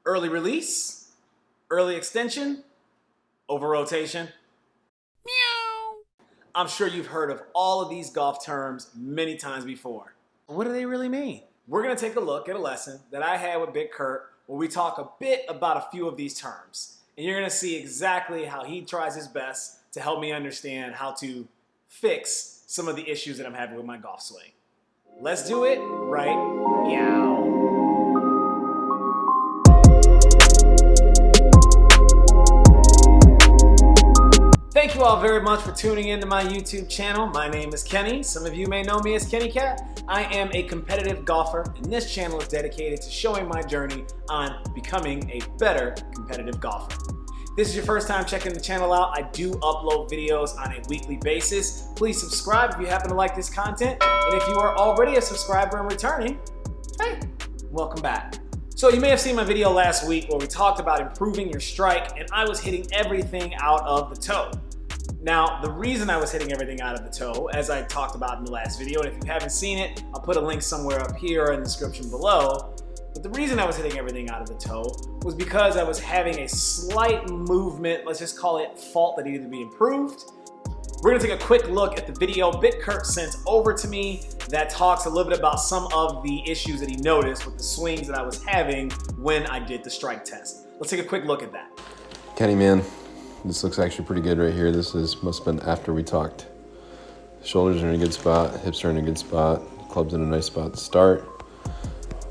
Early release, early extension, over rotation. Meow. I'm sure you've heard of all of these golf terms many times before. What do they really mean? We're gonna take a look at a lesson that I had with BigKurt where we talk a bit about a few of these terms. And you're gonna see exactly how he tries his best to help me understand how to fix some of the issues that I'm having with my golf swing. Let's do it right now. Thank you all very much for tuning into my YouTube channel. My name is Kenny. Some of you may know me as Kennie Kat. I am a competitive golfer, and this channel is dedicated to showing my journey on becoming a better competitive golfer. If this is your first time checking the channel out, I do upload videos on a weekly basis. Please subscribe if you happen to like this content, and if you are already a subscriber and returning, hey, welcome back. So you may have seen my video last week where we talked about improving your strike, and I was hitting everything out of the toe. Now, the reason I was hitting everything out of the toe, as I talked about in the last video, and if you haven't seen it, I'll put a link somewhere up here in the description below, but the reason I was hitting everything out of the toe was because I was having a slight movement, let's just call it fault, that needed to be improved. We're gonna take a quick look at the video BigKurt sent over to me that talks a little bit about some of the issues that he noticed with the swings that I was having when I did the strike test. Let's take a quick look at that. Kenny, man, this looks actually pretty good right here. This must have been after we talked. Shoulders are in a good spot, hips are in a good spot, club's in a nice spot to start.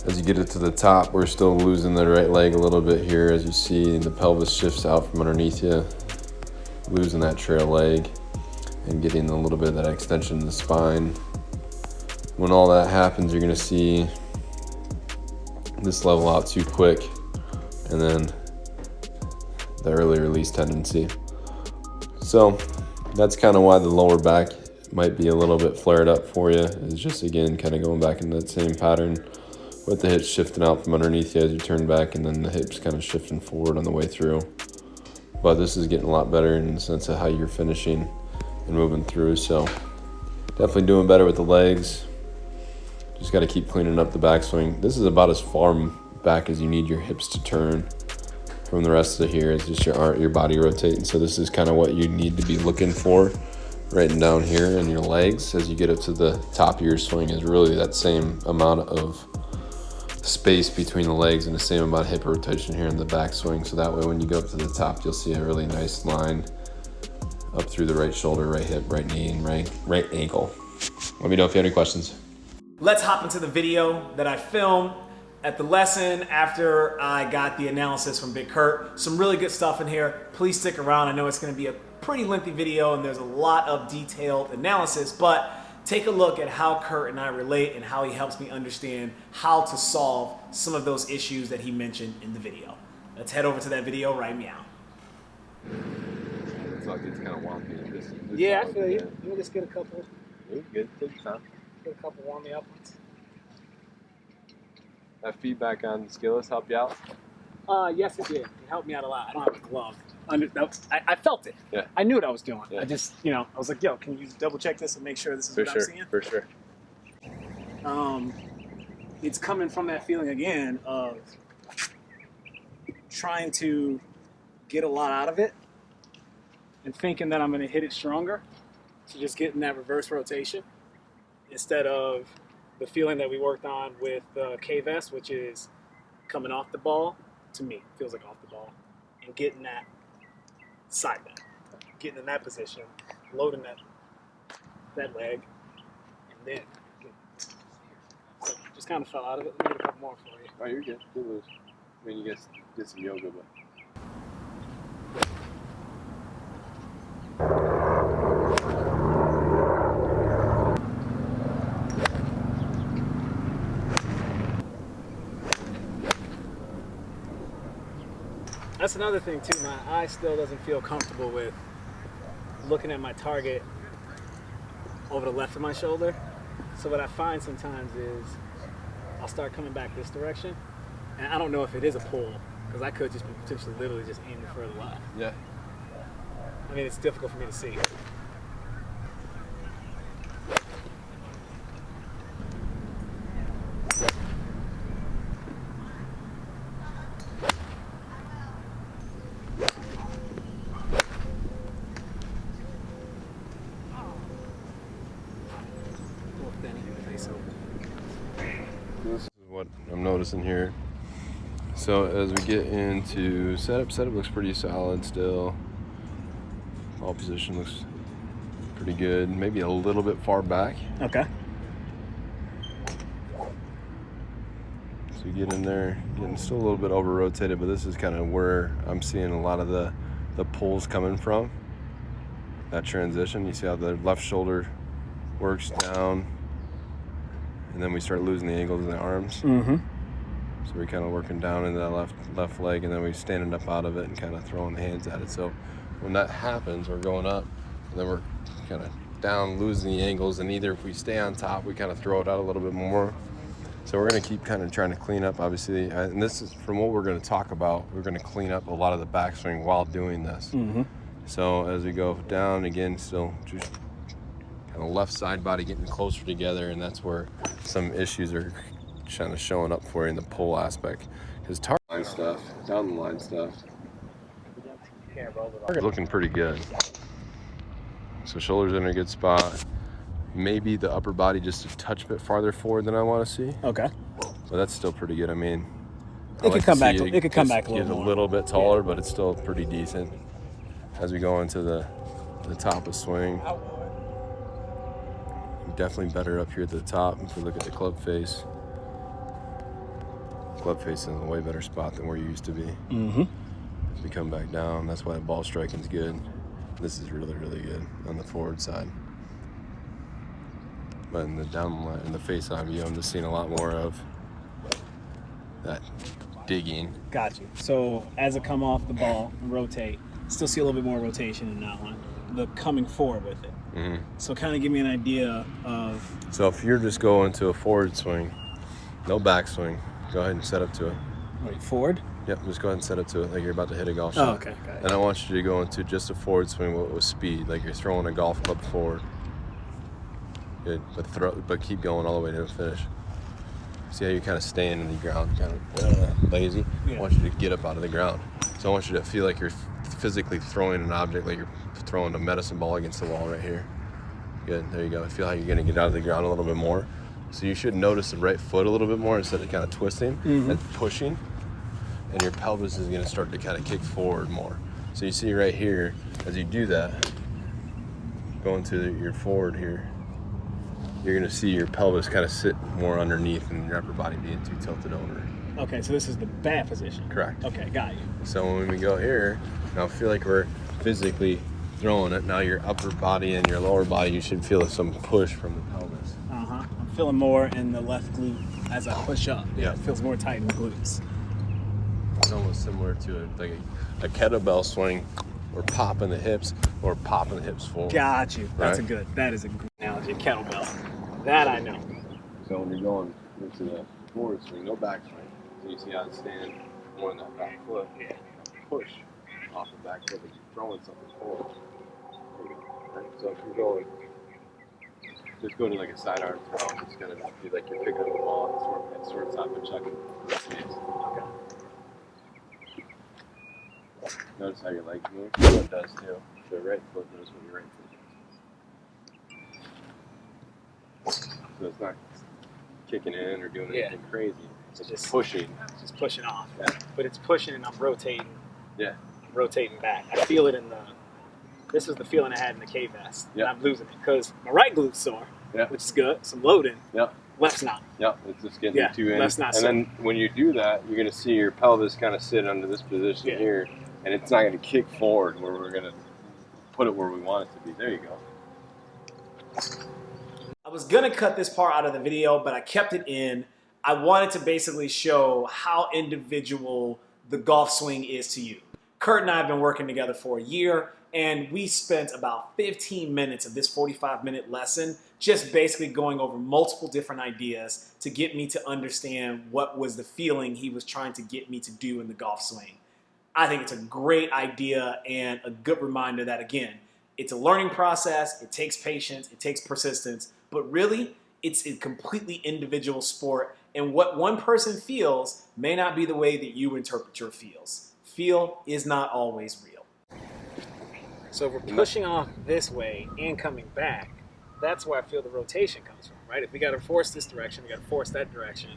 As you get it to the top, we're still losing the right leg a little bit here. As you see, the pelvis shifts out from underneath you, losing that trail leg and getting a little bit of that extension in the spine. When all that happens, you're gonna see this level out too quick and then the early release tendency. So that's kind of why the lower back might be a little bit flared up for you. It's just, again, kind of going back into that same pattern with the hips shifting out from underneath you as you turn back, and then the hips kind of shifting forward on the way through. But this is getting a lot better in the sense of how you're finishing and moving through. So definitely doing better with the legs. Just got to keep cleaning up the backswing. This is about as far back as you need your hips to turn from the rest of here. It's just your body rotating. So this is kind of what you need to be looking for right down here in your legs as you get up to the top of your swing, is really that same amount of space between the legs and the same amount of hip rotation here in the backswing. So that way when you go up to the top, you'll see a really nice line up through the right shoulder, right hip, right knee, and right ankle. Let me know if you have any questions. Let's hop into the video that I filmed at the lesson after I got the analysis from BigKurt. Some really good stuff in here. Please stick around. I know it's going to be a pretty lengthy video and there's a lot of detailed analysis, but take a look at how Kurt and I relate and how he helps me understand how to solve some of those issues that he mentioned in the video. Let's head over to that video right now. It's like it's kind of wonky. Yeah, I feel you. Let me just get a couple. Good. Take your time. Get a couple warm me up ones. That feedback on the skillets help you out? Yes, it did. It helped me out a lot. I don't have a glove. I felt it. Yeah. I knew what I was doing. Yeah. I just, I was like, yo, can you double check this and make sure this is what I'm seeing? For sure. It's coming from that feeling again of trying to get a lot out of it and thinking that I'm going to hit it stronger. So just getting that reverse rotation instead of the feeling that we worked on with K-Vest, which is coming off the ball, to me, feels like off the ball, and getting that side bend, getting in that position, loading that leg, and then so just kind of fell out of it. Let me get a couple more for you. Oh, you're good. Good lose. I mean, you guys did some yoga, but. That's another thing too, my eye still doesn't feel comfortable with looking at my target over the left of my shoulder. So what I find sometimes is I'll start coming back this direction, and I don't know if it is a pull, because I could just be potentially literally just aiming further left. Yeah. I mean, it's difficult for me to see. noticing here. So as we get into setup looks pretty solid still. Ball position looks pretty good. Maybe a little bit far back. Okay. So you get in there, getting still a little bit over rotated, but this is kind of where I'm seeing a lot of the pulls coming from. That transition, you see how the left shoulder works down, and then we start losing the angles in the arms. Mm-hmm. So we're kind of working down into that left leg, and then we standing up out of it and kind of throwing the hands at it. So when that happens, we're going up, and then we're kind of down, losing the angles, and either if we stay on top, we kind of throw it out a little bit more. So we're going to keep kind of trying to clean up, obviously, and this is from what we're going to talk about. We're going to clean up a lot of the backswing while doing this. Mm-hmm. So as we go down, again, still just kind of left side body getting closer together, and that's where some issues are kind of showing up for you in the pull aspect. Because target line stuff, down the line stuff, looking pretty good. So shoulders in a good spot. Maybe the upper body just a touch bit farther forward than I want to see. Okay. But that's still pretty good. I mean, it could come back. It could come back a little bit taller, but it's still pretty decent. As we go into the top of swing, definitely better up here at the top. If we look at the club face is in a way better spot than where you used to be. Mm-hmm. As we come back down, that's why the ball striking's good. This is really, really good on the forward side. But in the down line, in the face on view, I'm just seeing a lot more of that digging. Got you. So as I come off the ball and rotate, still see a little bit more rotation in that one. The coming forward with it. Mm-hmm. So kind of give me an idea of. So if you're just going to a forward swing, no backswing, go ahead and set up to it. Wait, forward? Yep, just go ahead and set up to it like you're about to hit a golf shot. Oh, okay. Got it. And I want you to go into just a forward swing with speed, like you're throwing a golf club forward. Good, but keep going all the way to the finish. See how you're kind of staying in the ground, kind of lazy? Yeah. I want you to get up out of the ground. So I want you to feel like you're physically throwing an object, like you're throwing a medicine ball against the wall right here. Good, there you go. Feel how you're going to get out of the ground a little bit more. So you should notice the right foot a little bit more instead of kind of twisting and pushing. And your pelvis is going to start to kind of kick forward more. So you see right here, as you do that, going to your forward here, you're going to see your pelvis kind of sit more underneath and your upper body being too tilted over. Okay, so this is the bad position. Correct. Okay, got you. So when we go here, now feel like we're physically throwing it. Now your upper body and your lower body, you should feel some push from the pelvis. Uh-huh. I'm feeling more in the left glute as I push up. Yeah. It feels more tight in the glutes. It's almost similar to a kettlebell swing or popping the hips forward. Got you. That is a good analogy. Kettlebell. That I know. So when you're going into the forward swing, no back swing. So you see how I stand more on that back foot. Yeah. Push off the back foot, but you're throwing something forward. There you go. Right? So if you're going, just go to like a side arm throw. It's gonna be like you're picking up the ball and sort of top and chucking. Okay. Notice how your legs move. It does too. The right foot knows what your right foot does. So it's not kicking in or doing anything crazy. It's just pushing. Just pushing off. Yeah. But it's pushing and I'm rotating. Yeah. I'm rotating back. I feel it in the. This was the feeling I had in the K vest. Yeah. And I'm losing it because my right glute's sore, which is good. Some loading. Yeah. Left's not. Yeah, it's just getting too in. Left's not. And then when you do that, you're going to see your pelvis kind of sit under this position here, and it's not going to kick forward where we're going to put it where we want it to be. There you go. I was going to cut this part out of the video, but I kept it in. I wanted to basically show how individual the golf swing is to you. Kurt and I have been working together for a year, and we spent about 15 minutes of this 45-minute lesson just basically going over multiple different ideas to get me to understand what was the feeling he was trying to get me to do in the golf swing. I think it's a great idea and a good reminder that, again, it's a learning process, it takes patience, it takes persistence, but really, it's a completely individual sport, and what one person feels may not be the way that you interpret your feels. Feel is not always real. So if we're pushing off this way and coming back, that's where I feel the rotation comes from, right? If we got to force this direction, we got to force that direction.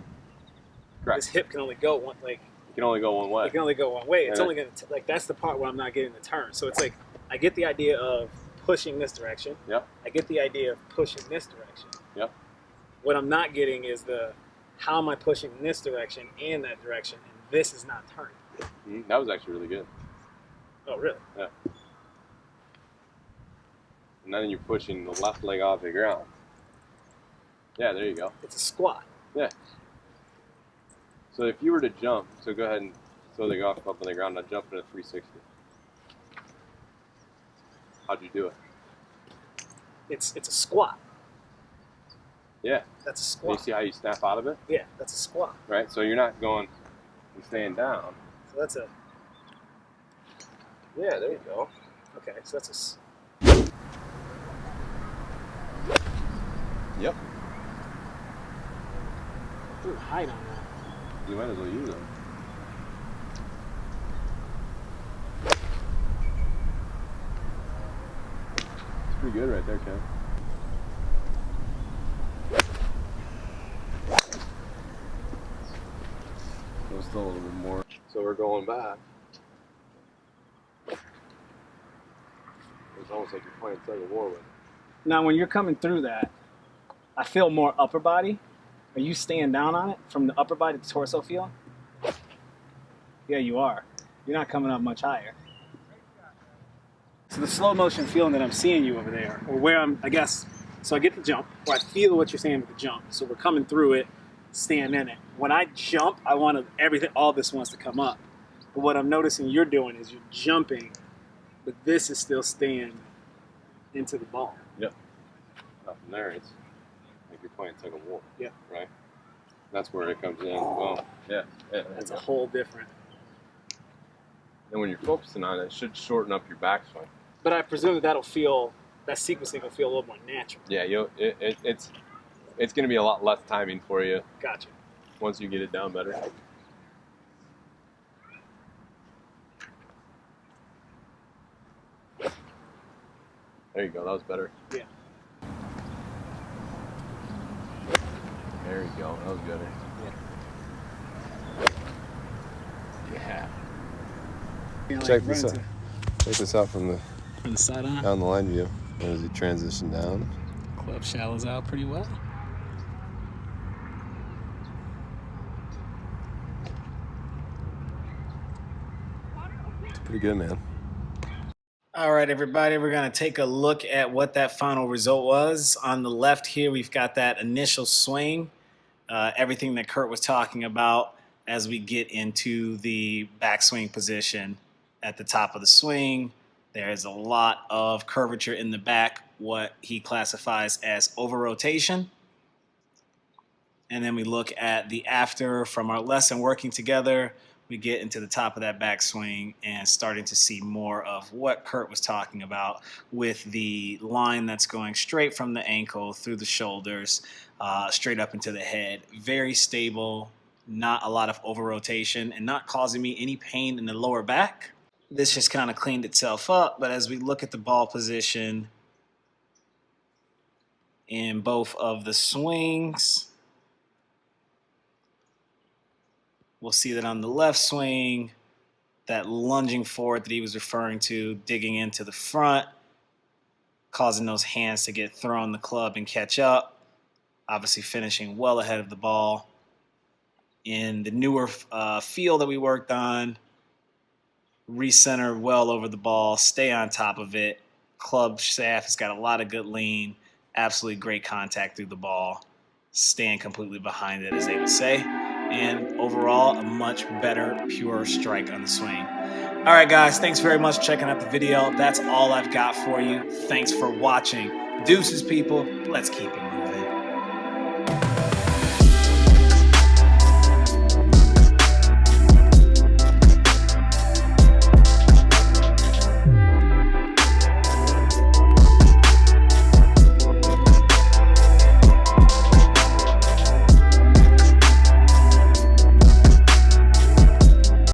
Correct. This hip can only go one, like it can only go one way. It can only go one way. It's And only gonna like that's the part where I'm not getting the turn. So it's like I get the idea of pushing this direction. Yep. I get the idea of pushing this direction. Yep. What I'm not getting is the how am I pushing in this direction and that direction, and this is not turning. Mm-hmm. That was actually really good. Oh, really? Yeah. And then you're pushing the left leg off the ground. Yeah, there you go. It's a squat. Yeah. So if you were to jump, so go ahead and throw the golf club on the ground. Now jump in a 360. How'd you do it? It's a squat. Yeah. That's a And squat. you see how you snap out of it? Yeah, that's a squat. Right? So you're not going and staying down. So that's a Yeah, there you go. okay. So that's Yep. a height on that. You might as well use them. It's pretty good right there, Ken. So still a little bit more. So we're going back. It's almost like you're playing tug of war with it. Now, when you're coming through that, I feel more upper body. Are you staying down on it from the upper body to torso feel? Yeah, you are. You're not coming up much higher. So the slow motion feeling that I'm seeing you over there, or where I'm, I guess, so I get the jump, or I feel what you're saying with the jump. So we're coming through it, staying in it. When I jump, I want everything, all this wants to come up. But what I'm noticing you're doing is you're jumping, but this is still staying into the ball. Yep. Up in there, it's like you're playing tug of war. Yeah. Right? That's where it comes in. Well, yeah. That's a whole different. And when you're focusing on it, it should shorten up your backswing. But I presume that that sequencing will feel a little more natural. Yeah, it's going to be a lot less timing for you. Gotcha. Once you get it down better. There you go. That was better. Yeah. There you go. That was better. Yeah. Check this out. Check this out from the side on. down the line view. As you transition down. Club shallows out pretty well. It's pretty good, man. All right, everybody, we're going to take a look at what that final result was. On the left here, we've got that initial swing, everything that Kurt was talking about as we get into the backswing position at the top of the swing. There's a lot of curvature in the back, what he classifies as over-rotation. And then we look at the after from our lesson working together. We get into the top of that backswing and starting to see more of what Kurt was talking about with the line that's going straight from the ankle through the shoulders, straight up into the head. Very stable, not a lot of over-rotation, and not causing me any pain in the lower back. This just kind of cleaned itself up, but as we look at the ball position in both of the swings, we'll see that on the left swing, that lunging forward that he was referring to, digging into the front, causing those hands to get thrown the club and catch up, obviously finishing well ahead of the ball. In the newer feel that we worked on, recenter well over the ball, stay on top of it. Club shaft has got a lot of good lean, absolutely great contact through the ball, stand completely behind it, as they would say. And overall, a much better, pure strike on the swing. All right, guys, thanks very much for checking out the video. That's all I've got for you. Thanks for watching. Deuces, people. Let's keep it moving.